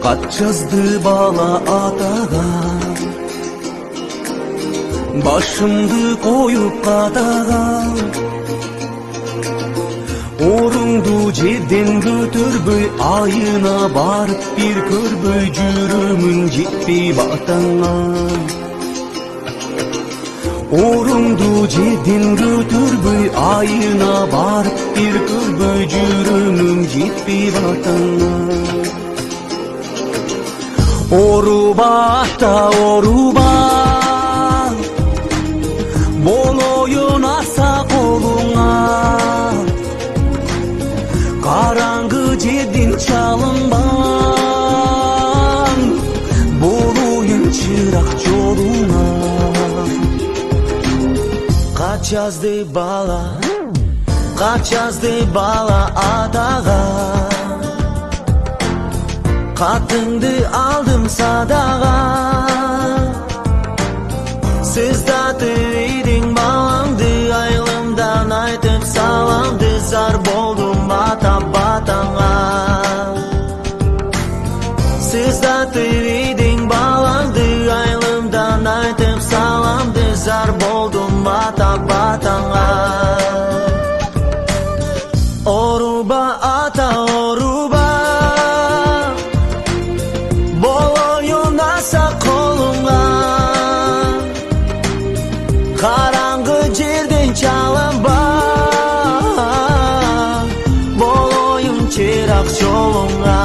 Ат жазды бала атаға, башымды қойып қатаға. Орыңды жерден көтербөй, айына барып бір көрбөй, жүрімін жетпей батаңа. Орыңды жерден көтербөй, айына барып бір көрбөй, жүрімін жетпей батаңа. Оруба ата оруба, бол ойын аса қолыңа. Қараңғы жерден чалынбан, бол ойын чырақ жолыңа. Хат жазды бала атаға, қатыңды алдым садаға. Сіз татып едің баламды, айлымдан айтып саламды, зар болдым батаңа. Сіз татып едің баламды, айлымдан айтып саламды, зар болдым батаңа. Оруба ата оруба, қараңғы жерден чалынба, бол ойым чырақ жолыңа.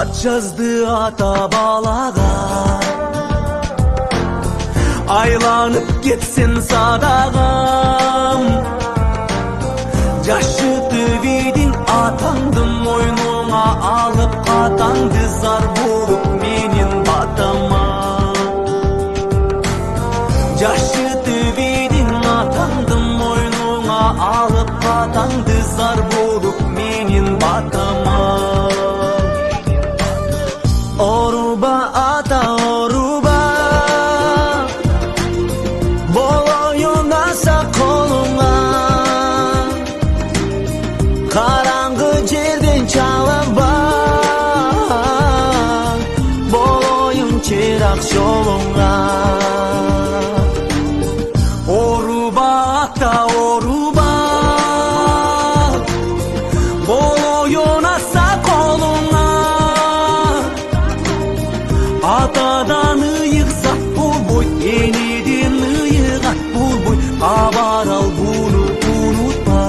Хат жазды ата балаға, айланып кетсін садағам. Жаш жұтып едің атаңды, мойныңа алып қатаңды, зар болып менен батама. Жаш жұтып едің атаңды, мойныңа алып қатаңды, зар болып менен батама. Оруба ата оруба, бол ойын аса қолыңа. Қараңғы жерден чалынба, бол ойын чырақ жолыңа. Оруба ата оруба, бол ойын аса қолыңа. Атадан ыйық зат болбой, енеден ыйық ат болбой, хабар ал бұны ұнытпа.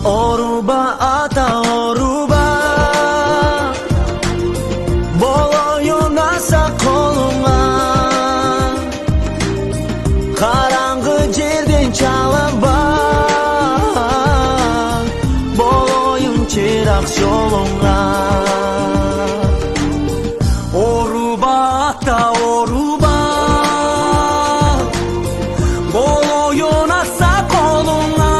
Оруба ата оруба, бол ойын аса қолыңа. Қараңғы жерден чалынба, бол ойын чырақ жолыңа. Оруба ата оруба, бол ойын аса қолыңа.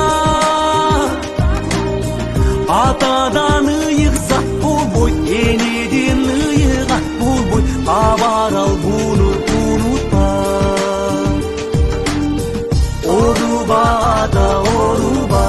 Атадан ыйық зат болбой, енеден ыйық ат болбой, хабар ал бұны ұнытпа. Оруба ата оруба.